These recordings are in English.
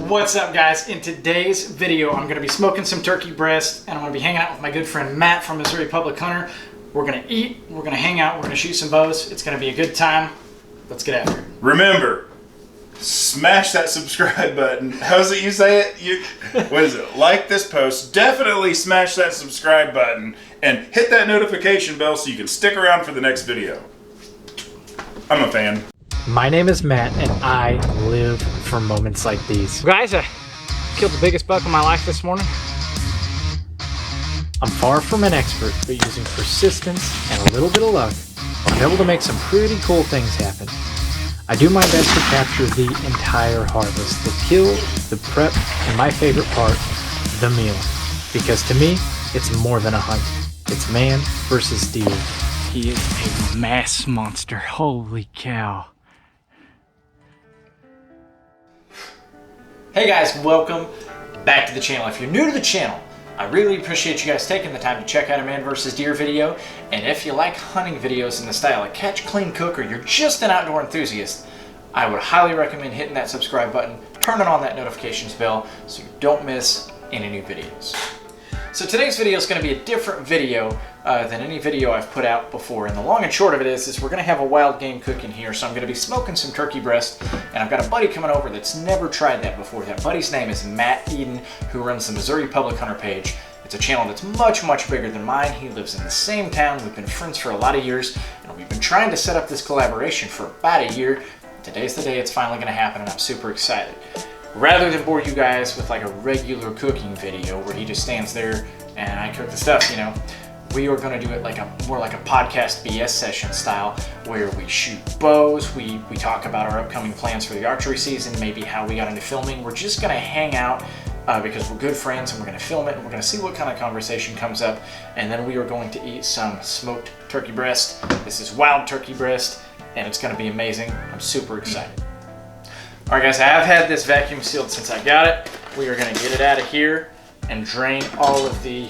What's up, guys? In today's video, I'm going to be smoking some turkey breast, and I'm going to be hanging out with my good friend Matt from Missouri Public Hunter. We're going to eat, we're going to hang out, we're going to shoot some bows. It's going to be a good time. Let's get after it. Remember, smash that subscribe button. How's it you say it? What is it? Like this post, definitely smash that subscribe button, and hit that notification bell so you can stick around for the next video. I'm a fan. My name is Matt, and I live for moments like these. Guys, I killed the biggest buck of my life this morning. I'm far from an expert, but using persistence and a little bit of luck, I'm able to make some pretty cool things happen. I do my best to capture the entire harvest, the kill, the prep, and my favorite part, the meal. Because to me, it's more than a hunt. It's man versus deer. He is a mass monster. Holy cow. Hey guys, welcome back to the channel. If you're new to the channel, I really appreciate you guys taking the time to check out a man versus deer video. And if you like hunting videos in the style of catch, clean, cook, or you're just an outdoor enthusiast, I would highly recommend hitting that subscribe button, turning on that notifications bell so you don't miss any new videos. So today's video is going to be a different video than any video I've put out before. And the long and short of it is we're going to have a wild game cook in here. So I'm going to be smoking some turkey breast, and I've got a buddy coming over that's never tried that before. That buddy's name is Matt Eden, who runs the Missouri Public Hunter page. It's a channel that's much bigger than mine. He lives in the same town. We've been friends for a lot of years, and we've been trying to set up this collaboration for about a year. Today's the day it's finally going to happen, and I'm super excited. Rather than bore you guys with like a regular cooking video where he just stands there and I cook the stuff, you know, we are going to do it like more like a podcast BS session style, where we shoot bows, we talk about our upcoming plans for the archery season, maybe how we got into filming. We're just going to hang out because we're good friends, and we're going to film it, and we're going to see what kind of conversation comes up, and then we are going to eat some smoked turkey breast. This is wild turkey breast, and it's going to be amazing. I'm super excited. All right, guys, I have had this vacuum sealed since I got it. We are going to get it out of here and drain all of the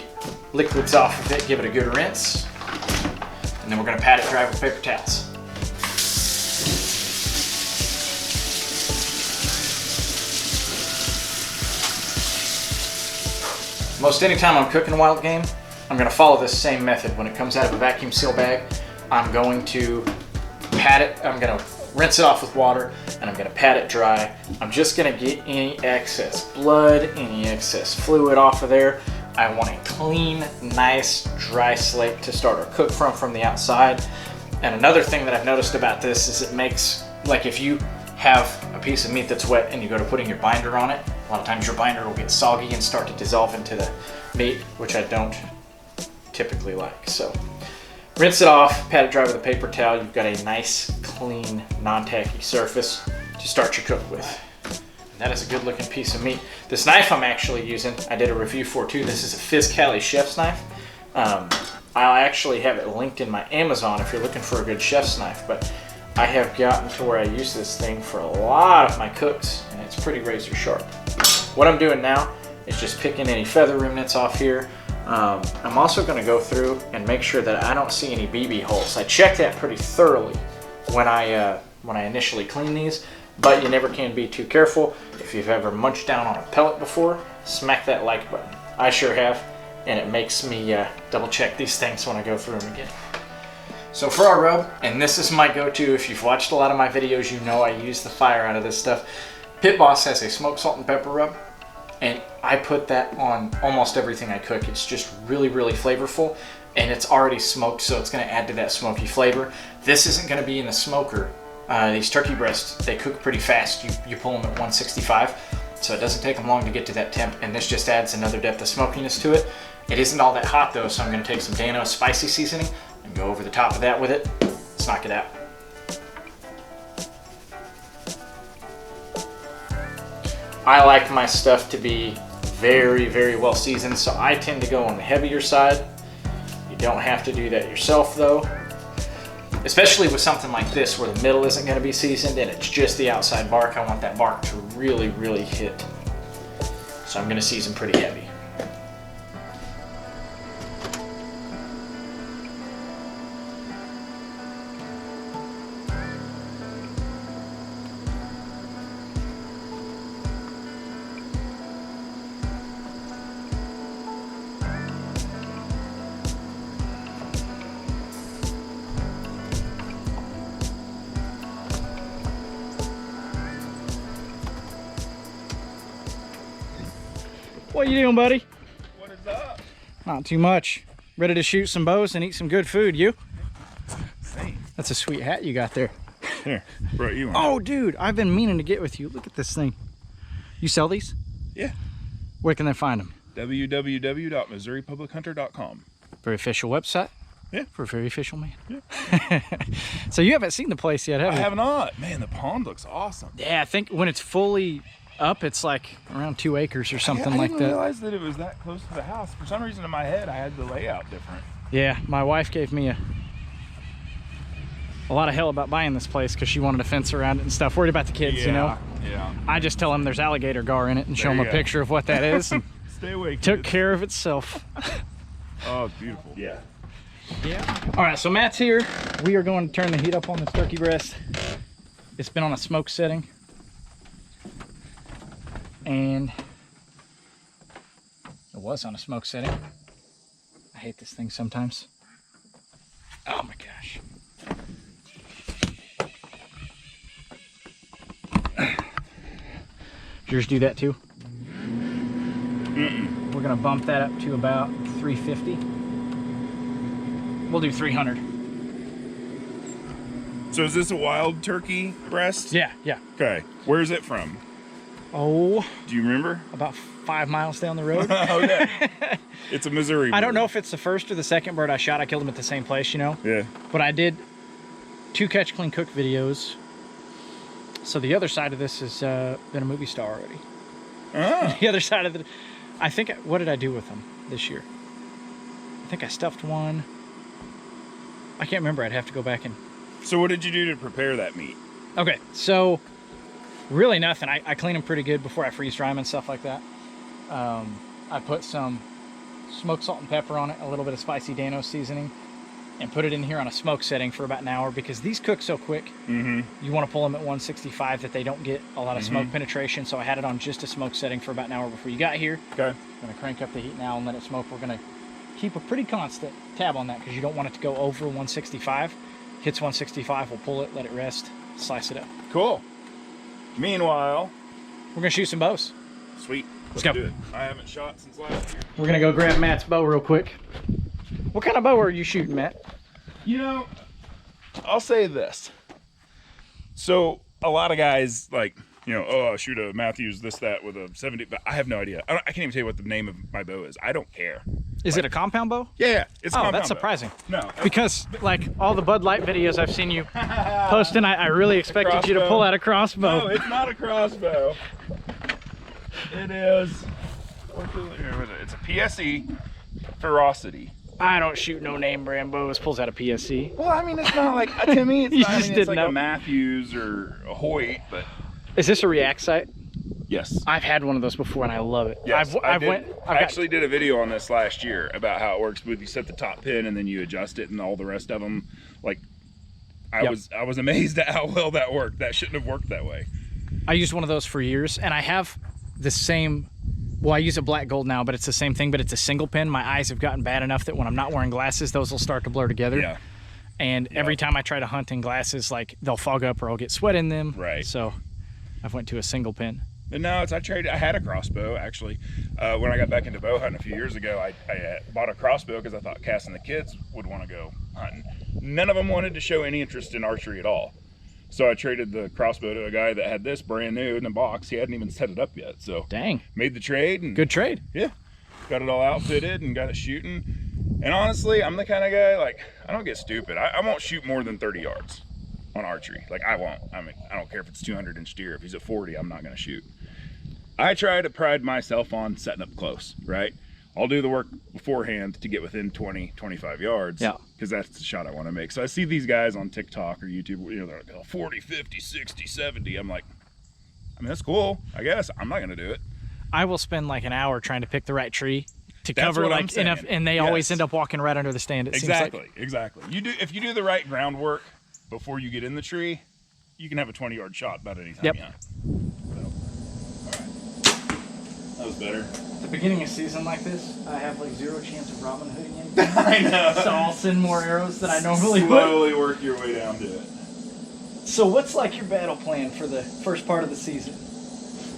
liquids off of it, give it a good rinse, and then we're going to pat it dry with paper towels. Most anytime I'm cooking wild game, I'm going to follow this same method. When it comes out of a vacuum seal bag, I'm going to pat it, I'm going to rinse it off with water, and I'm going to pat it dry. I'm just going to get any excess blood, any excess fluid off of there. I want a clean, nice, dry slate to start our cook from the outside. And another thing that I've noticed about this is it makes, like if you have a piece of meat that's wet and you go to putting your binder on it, a lot of times your binder will get soggy and start to dissolve into the meat, which I don't typically like. So rinse it off, pat it dry with a paper towel. You've got a nice, clean, non-tacky surface to start your cook with. And that is a good looking piece of meat. This knife I'm actually using, I did a review for too. This is a Fizz Cali chef's knife. I'll actually have it linked in my Amazon if you're looking for a good chef's knife, but I have gotten to where I use this thing for a lot of my cooks, and it's pretty razor sharp. What I'm doing now is just picking any feather remnants off here. I'm also going to go through and make sure that I don't see any BB holes. I checked that pretty thoroughly when I initially clean these, but you never can be too careful. If you've ever munched down on a pellet before, smack that like button. I sure have, and it makes me double check these things when I go through them again. So for our rub, and this is my go-to, if you've watched a lot of my videos, you know I use the fire out of this stuff. Pit Boss has a smoked salt and pepper rub, and I put that on almost everything I cook. It's just really flavorful, and it's already smoked, so it's going to add to that smoky flavor. This isn't going to be in the smoker. These turkey breasts, they cook pretty fast. You pull them at 165, so it doesn't take them long to get to that temp, and this just adds another depth of smokiness to it. It isn't all that hot though, so I'm going to take some Dano's spicy seasoning and go over the top of that with it. Let's knock it out. I like my stuff to be very well seasoned, so I tend to go on the heavier side. You don't have to do that yourself though, especially with something like this where the middle isn't going to be seasoned and it's just the outside bark. I want that bark to really hit, so I'm going to season pretty heavy. What you doing, buddy? What is up? Not too much. Ready to shoot some bows and eat some good food. You? Same. That's a sweet hat you got there. Here, brought you one. Oh, dude, I've been meaning to get with you. Look at this thing. You sell these? Yeah. Where can they find them? www.missouripublichunter.com. Very official website. Yeah. For a very official man. Yeah. So you haven't seen the place yet, have you? I have not. Man, the pond looks awesome. Yeah, I think when it's fully up, it's like around 2 acres or something like that. I didn't realize that it was that close to the house. For some reason in my head, I had the layout different. Yeah, my wife gave me a lot of hell about buying this place because she wanted a fence around it and stuff. Worried about the kids, you know? Yeah. I just tell them there's alligator gar in it and show them a picture of what that is. And stay away, took kids. care of itself. Oh, it's beautiful. Yeah. Yeah. All right, so Matt's here. We are going to turn the heat up on this turkey breast. It's been on a smoke setting. And it was on a smoke setting. I hate this thing sometimes. Oh my gosh. Did yours do that too? Mm-mm. We're gonna bump that up to about 350. We'll do 300. So is this a wild turkey breast? Yeah, yeah. Okay. Where's it from? Oh, Do you remember? about 5 miles down the road. Okay. It's a Missouri bird. I don't know if it's the first or the second bird I shot. I killed him at the same place, you know? Yeah. But I did 2 catch, clean, cook videos. So the other side of this has been a movie star already. Ah. The other side of it, I think, what did I do with them this year? I think I stuffed one. I can't remember. I'd have to go back and... So what did you do to prepare that meat? Okay, so really nothing. I clean them pretty good before I freeze dry them and stuff like that. I put some smoked salt and pepper on it, a little bit of spicy Dano seasoning, and put it in here on a smoke setting for about an hour because these cook so quick. Mm-hmm. You want to pull them at 165 that they don't get a lot of smoke penetration. So I had it on just a smoke setting for about an hour before you got here. Okay. I'm going to crank up the heat now and let it smoke. We're going to keep a pretty constant tab on that because you don't want it to go over 165. Hits 165, we'll pull it, let it rest, slice it up. Cool. Meanwhile, We're going to shoot some bows. sweet. Let's go. Do it. I haven't shot since last year. We're going to go grab Matt's bow real quick. What kind of bow are you shooting, Matt? You know, I'll say this. So a lot of guys like, you know, oh, I shoot a Matthews this, that with a 70, but I have no idea. I can't even tell you what the name of my bow is. I don't care. Is it a compound bow? Yeah, it's a Oh, compound that's bow. surprising. No. Because, like, all the Bud Light videos I've seen you posting, I really expected you to pull out a crossbow. No, it's not a crossbow. It is, what is it? It's a PSE Ferocity. I don't shoot no name brand bows. Pulls out a PSC. Well, I mean, it's not like, to me, it's You not, I just mean, it's didn't like know. a Matthews or a Hoyt, but Is this a React site? yes. I've had one of those before and I love it. Yes, I've I actually did a video on this last year about how it works with you set the top pin and then you adjust it and all the rest of them. Like, I was amazed at how well that worked. That shouldn't have worked that way. I used one of those for years and I have the same, well, I use a black gold now, but it's the same thing, but it's a single pin. My eyes have gotten bad enough that when I'm not wearing glasses, those will start to blur together. Yeah. And every time I try to hunt in glasses, like they'll fog up or I'll get sweat in them. Right. So I've went to a single pin. But no, I had a crossbow actually. When I got back into bow hunting a few years ago, I bought a crossbow because I thought Cass and the kids would want to go hunting. None of them wanted to show any interest in archery at all. So I traded the crossbow to a guy that had this brand new in a box. He hadn't even set it up yet. So Dang. made the trade and Good trade. yeah, got it all outfitted and got it shooting. And honestly, I'm the kind of guy, like, I don't get stupid. I won't shoot more than 30 yards on archery. Like, I won't. I mean, I don't care if it's 200-inch deer. If he's at 40, I'm not going to shoot. I try to pride myself on setting up close, right? I'll do the work beforehand to get within 20, 25 yards. Yeah. Because that's the shot I want to make. So I see these guys on TikTok or YouTube, you know, they're like, oh, 40, 50, 60, 70. I'm like, I mean, that's cool. I guess I'm not going to do it. I will spend like an hour trying to pick the right tree to That's cover what I'm like enough, saying. and they Yes. always end up walking right under the stand. It seems Exactly, like. exactly. If you do the right groundwork before you get in the tree, you can have a 20-yard shot about any time Yep. you hunt. So, all right. That was better. At the beginning of season like this, I have like 0 chance of Robin Hooding in. I know. So I'll send more arrows than I normally would. Slowly work your way down to it. So what's like your battle plan for the first part of the season?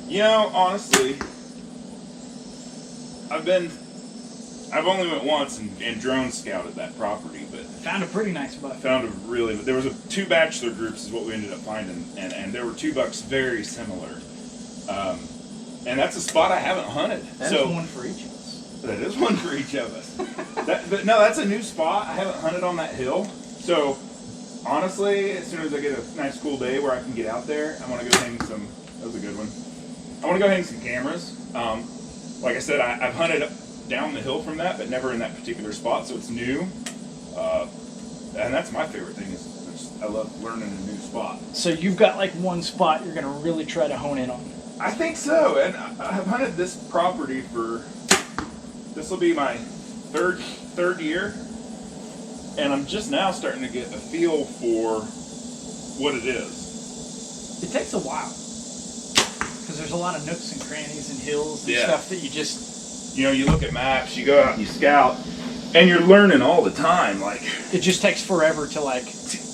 You know, honestly, I've only went once and drone scouted that property, but Found a pretty nice buck. found a really, there was two bachelor groups is what we ended up finding, and there were 2 bucks very similar. And that's a spot I haven't hunted. That's so one for each of us. That is one for each of us. But no, that's a new spot. I haven't hunted on that hill. So honestly, as soon as I get a nice cool day where I can get out there, I want to go hang some. That was a good one. I want to go hang some cameras. Like I said, I've hunted down the hill from that, but never in that particular spot, so it's new. And that's my favorite thing is I love learning a new spot. So you've got like one spot you're gonna really try to hone in on. I think so, and I've hunted this property for, this will be my third year, and I'm just now starting to get a feel for what it is. It takes a while, because there's a lot of nooks and crannies and hills and stuff that you just... You know, you look at maps, you go out and you scout, and you're learning all the time, like... It just takes forever to like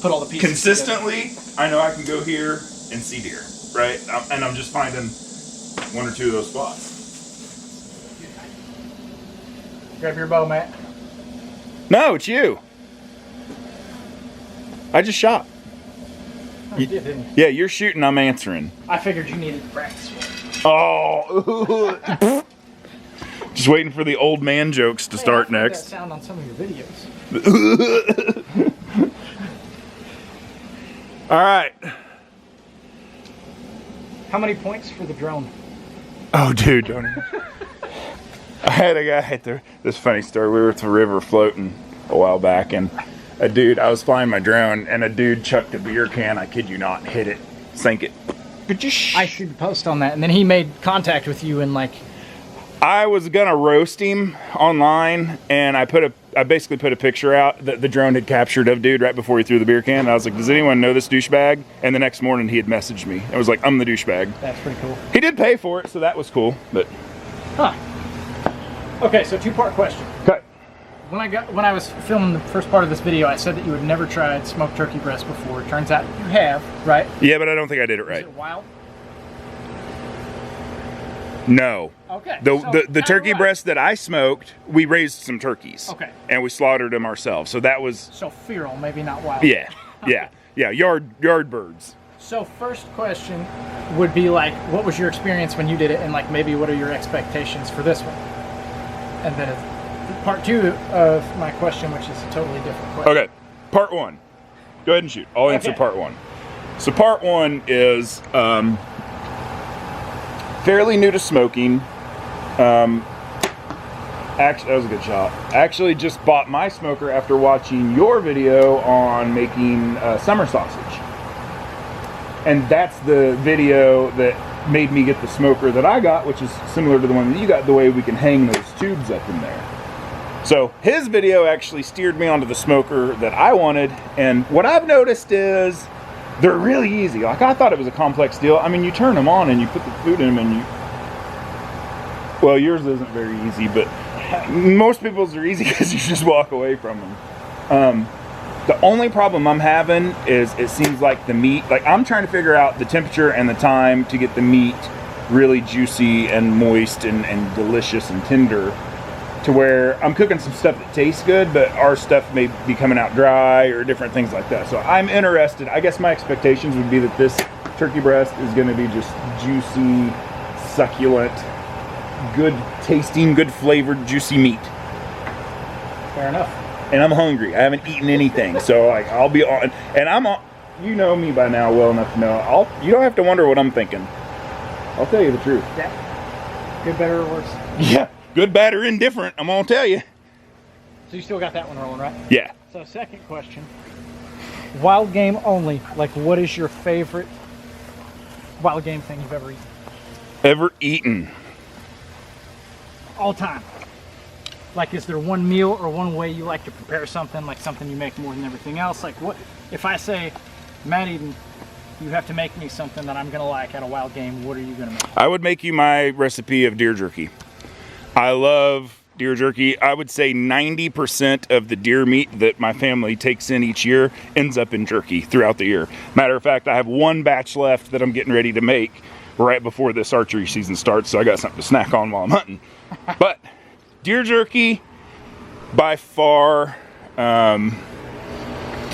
put all the pieces consistently together. I know I can go here and see deer, right? And I'm just finding 1 or 2 of those spots. Grab your bow, Matt. No, it's you. I just shot. Oh, you did, didn't you? Yeah, you're shooting, I'm answering. I figured you needed to practice with it. Oh. Just waiting for the old man jokes to start I've heard next. that sound on some of your videos. All right. How many points for the drone? Oh, dude, don't even. I had a guy at this funny story. We were at the river floating a while back, and I was flying my drone, and a dude chucked a beer can, I kid you not, and hit it, sank it. I see the post on that, and then he made contact with you and like... I was gonna roast him online, and I basically put a picture out that the drone had captured of dude right before he threw the beer can. And I was like, does anyone know this douchebag? And the next morning he had messaged me. I was like, I'm the douchebag. That's pretty cool. He did pay for it, so that was cool. But okay, so 2-part question. okay. When I was filming the first part of this video, I said that you had never tried smoked turkey breast before. It turns out you have, right? Yeah, but I don't think I did it right. Is it wild? No. Okay. The turkey breast that I smoked, we raised some turkeys. Okay. And we slaughtered them ourselves. So that was... So feral, maybe not wild. Yeah. Yeah. Yeah. Yard birds. So first question would be like, what was your experience when you did it, and like maybe what are your expectations for this one? And then part 2 of my question, which is a totally different question. Okay. Part 1. Go ahead and shoot. I'll answer part 1. So part 1 is fairly new to smoking. Actually, that was a good shot. Actually just bought my smoker after watching your video on making summer sausage. And that's the video that made me get the smoker that I got, which is similar to the one that you got, the way we can hang those tubes up in there. So his video actually steered me onto the smoker that I wanted, and what I've noticed is they're really easy. Like, I thought it was a complex deal. I mean, you turn them on and you put the food in them and you... Well, yours isn't very easy, but most people's are easy because you just walk away from them. The only problem I'm having is it seems like the meat... Like, I'm trying to figure out the temperature and the time to get the meat really juicy and moist and delicious and tender, to where I'm cooking some stuff that tastes good, but our stuff may be coming out dry or different things like that. So I'm interested. I guess my expectations would be that this turkey breast is going to be just juicy, succulent, good tasting, good flavored, juicy meat. Fair enough. And I'm hungry. I haven't eaten anything. So like, I'll be on, and I'm on, you know me by now well enough to know, you don't have to wonder what I'm thinking. I'll tell you the truth. Yeah. Good, better, or worse? Yeah. Good, bad, or indifferent, I'm gonna tell you. So you still got that one rolling, right? Yeah. So second question. Wild game only. Like, what is your favorite wild game thing you've ever eaten? Ever eaten? All time. Like, is there one meal or one way you like to prepare something, like something you make more than everything else? Like, what if I say, Matt Eden, you have to make me something that I'm gonna like at a wild game, what are you gonna make? I would make you my recipe of deer jerky. I love deer jerky. I would say 90% of the deer meat that my family takes in each year ends up in jerky throughout the year. Matter of fact, I have 1 batch left that I'm getting ready to make right before this archery season starts, so I got something to snack on while I'm hunting. But deer jerky, by far. I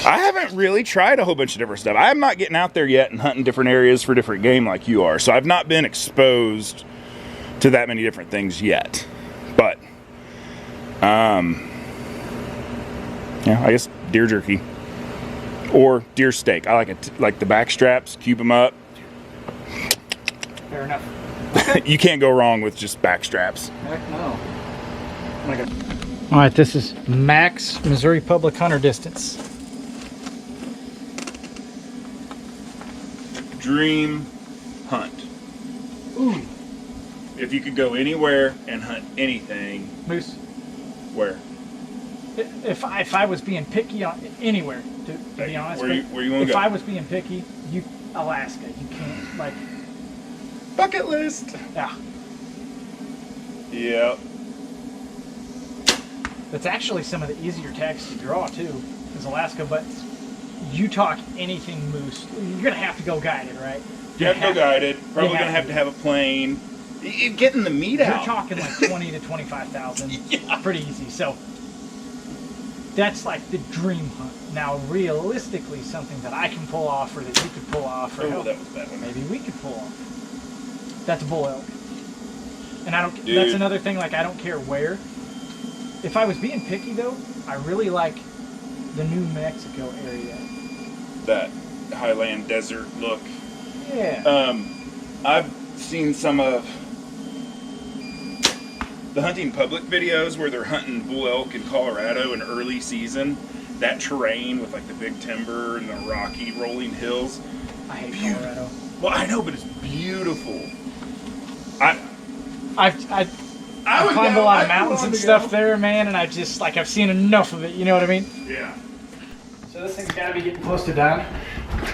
haven't really tried a whole bunch of different stuff. I'm not getting out there yet and hunting different areas for different game like you are. So I've not been exposed to that many different things yet. But, yeah, I guess deer jerky or deer steak. I like it, like the back straps, cube them up. Fair enough. You can't go wrong with just back straps. Heck no. All right, this is max Missouri Public Hunter distance. Dream hunt. Ooh. If you could go anywhere and hunt anything, Moose. where? If I was being picky on anywhere, to be honest, where you want to go? If I was being picky, Alaska. You can't, like, Bucket list. yeah. Yep. That's actually some of the easier tags to draw too, is Alaska. But you talk anything moose, you're gonna have to go guided, right? You have to go guided. Probably gonna have to have a plane. Getting the meat out. You're talking like 20 to 25,000. Yeah. Pretty easy. So that's like the dream hunt. Now, realistically, something that I can pull off, or that you could pull off, or Oh, that was that one. maybe we could pull off. That's a bull elk. And I don't. Dude. That's another thing. Like, I don't care where. If I was being picky, though, I really like the New Mexico area. That highland desert look. Yeah. I've seen some of the hunting public videos where they're hunting bull elk in Colorado in early season. That terrain with like the big timber and the rocky rolling hills. I hate Colorado. Well, I know, but it's beautiful. I've climbed a lot of mountains and stuff there, man, and I've seen enough of it. You know what I mean? Yeah. So this thing's got to be getting close to done.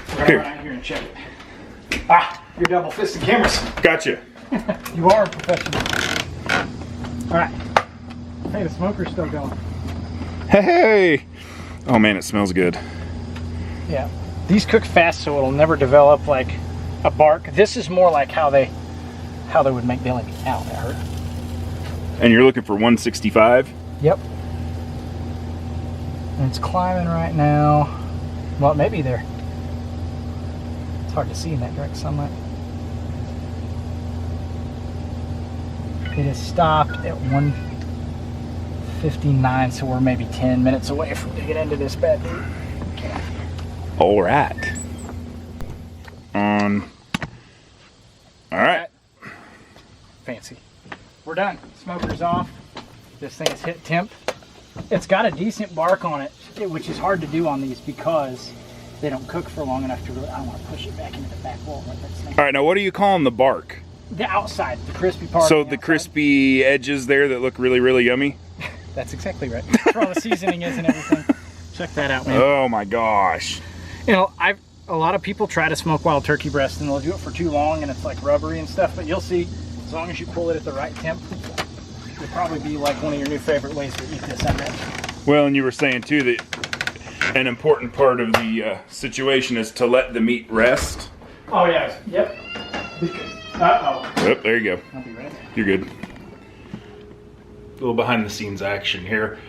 We're gonna Here. run out here and check it. Ah, you're double-fisted cameras. Gotcha. You are a professional. All right. Hey, the smoker's still going. Hey. Oh man, it smells good. Yeah. These cook fast, so it'll never develop like a bark. This is more like how they would make belly meat. Ow, that hurt. And you're looking for 165? Yep. And it's climbing right now. Well, maybe there. It's hard to see in that direct sunlight. It has stopped at 1:59, so we're maybe 10 minutes away from digging into this bad dude. All right. All right. Fancy. We're done. Smoker's off. This thing has hit temp. It's got a decent bark on it, which is hard to do on these because they don't cook for long enough to really. I don't want to push it back into the back wall like that snake. All right, now what are you calling the bark? The outside, the crispy part. So on the outside. crispy edges there that look really, really yummy? That's exactly right. That's where all the seasoning is and everything. Check that out, man. Oh my gosh. You know, a lot of people try to smoke wild turkey breast and they'll do it for too long and it's like rubbery and stuff, but you'll see, as long as you pull it at the right temp, it'll probably be like one of your new favorite ways to eat this, I bet. Well, and you were saying too that an important part of the situation is to let the meat rest. Oh, yeah. Yep. Uh-oh. Yep, there you go. I'll be right there. You're good. A little behind the scenes action here.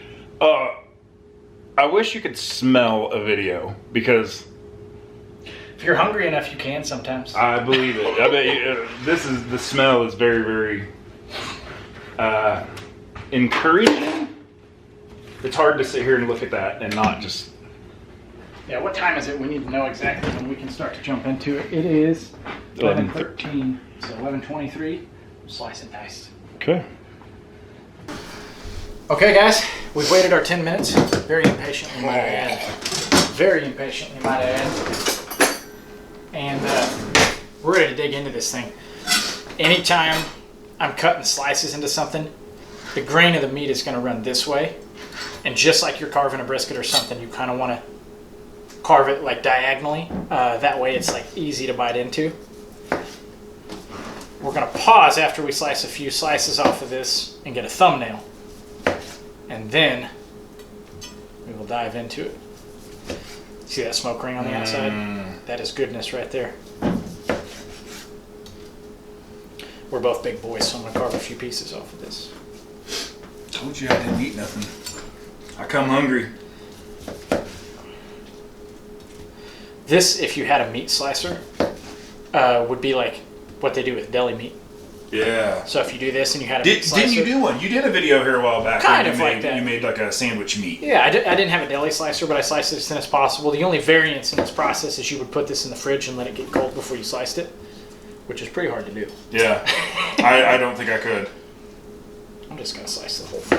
I wish you could smell a video because If you're hungry enough, you can sometimes. I believe it. I bet you, the smell is very, very encouraging. It's hard to sit here and look at that and not just. Yeah, what time is it? We need to know exactly when we can start to jump into it. It is 11:13, so 11:23. Slice and dice. Okay. Okay, guys, we've waited our 10 minutes. Very impatiently, might I add. Very impatiently, might I add. And we're ready to dig into this thing. Anytime I'm cutting slices into something, the grain of the meat is going to run this way. And just like you're carving a brisket or something, you kind of want to carve it like diagonally. That way it's like easy to bite into. We're going to pause after we slice a few slices off of this and get a thumbnail. And then we will dive into it. See that smoke ring on the outside? That is goodness right there. We're both big boys, so I'm going to carve a few pieces off of this. Told you I didn't eat nothing. I come hungry. This, if you had a meat slicer, would be like what they do with deli meat. Yeah. So if you do this and you had a meat slicer... Didn't you do one? You did a video here a while back. Kind of like that. You made like a sandwich meat. Yeah, I didn't have a deli slicer, but I sliced it as thin as possible. The only variance in this process is you would put this in the fridge and let it get cold before you sliced it, which is pretty hard to do. Yeah. I don't think I could. I'm just going to slice the whole thing.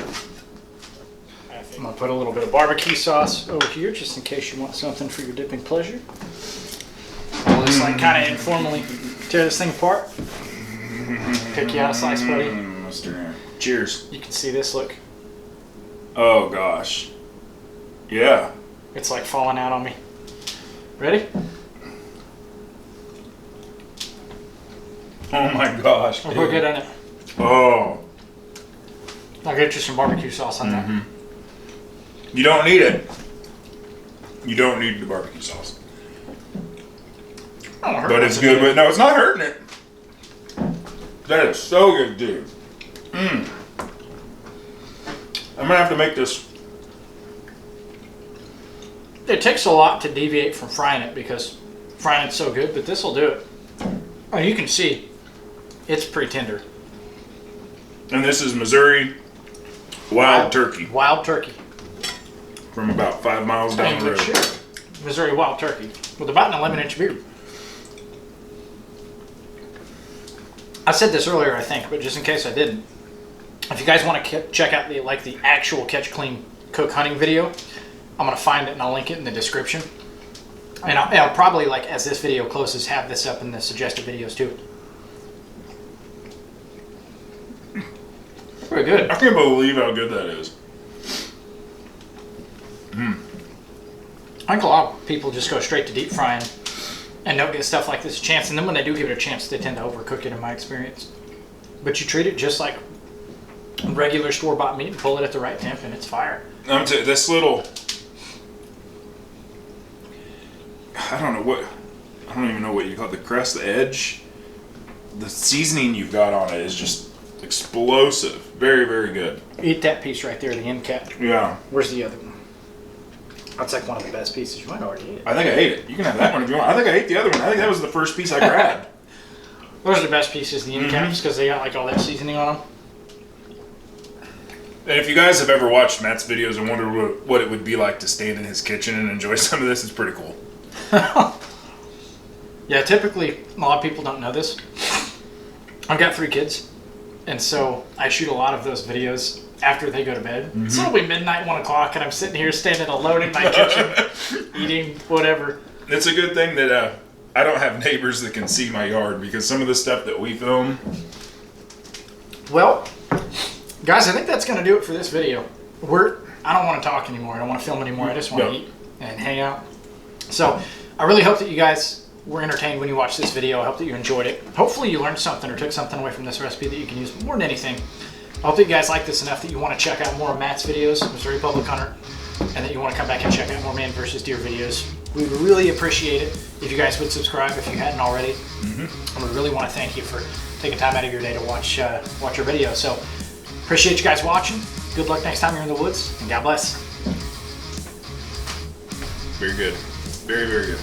I'm going to put a little bit of barbecue sauce over here, just in case you want something for your dipping pleasure. I'll just like kind of informally tear this thing apart. Pick you out a slice, buddy. Cheers. You can see this, look. Oh gosh. Yeah. It's like falling out on me. Ready? Oh my gosh. I'll put good on it. Oh. I'll get you some barbecue sauce on that. You don't need it. You don't need the barbecue sauce. But it's good. But no, it's not hurting it. That is so good, dude. I'm gonna have to make this. It takes a lot to deviate from frying it because frying it's so good, but this will do it. Oh, you can see it's pretty tender. And this is Missouri wild turkey. Wild turkey. From about 5 miles down the road. Sure. Missouri wild turkey with about an 11-inch beard. I said this earlier, I think, but just in case I didn't, if you guys want to check out the actual Catch Clean Cook hunting video, I'm gonna find it and I'll link it in the description. And I'll probably, like, as this video closes, have this up in the suggested videos too. Very good. I can't believe how good that is. I think a lot of people just go straight to deep frying and don't get stuff like this a chance. And then when they do give it a chance, they tend to overcook it, in my experience. But you treat it just like regular store-bought meat and pull it at the right temp, and it's fire. This little... I don't even know what you call it. The crust, the edge. The seasoning you've got on it is just explosive. Very, very good. Eat that piece right there, the end cap. Yeah. Where's the other one? That's like one of the best pieces. You might already eat it. I think I ate it. You can have that one if you want. I think I ate the other one. I think that was the first piece I grabbed. Those are the best pieces, the end caps, because they got like all that seasoning on them. And if you guys have ever watched Matt's videos and wondered what it would be like to stand in his kitchen and enjoy some of this, it's pretty cool. Yeah, typically, a lot of people don't know this. I've got 3 kids, and so I shoot a lot of those videos after they go to bed. So it'll be midnight, 1 o'clock, and I'm sitting here standing alone in my kitchen, eating whatever. It's a good thing that I don't have neighbors that can see my yard, because some of the stuff that we film... Well, guys, I think that's going to do it for this video. I don't want to talk anymore. I don't want to film anymore. I just want to eat and hang out. So I really hope that you guys were entertained when you watched this video. I hope that you enjoyed it. Hopefully you learned something or took something away from this recipe that you can use. More than anything, I hope that you guys like this enough that you want to check out more of Matt's videos, Missouri Public Hunter, and that you want to come back and check out more man versus deer videos. We would really appreciate it if you guys would subscribe if you hadn't already. And we really want to thank you for taking time out of your day to watch our video. So appreciate you guys watching. Good luck next time you're in the woods, and God bless. Very good. Very, very good.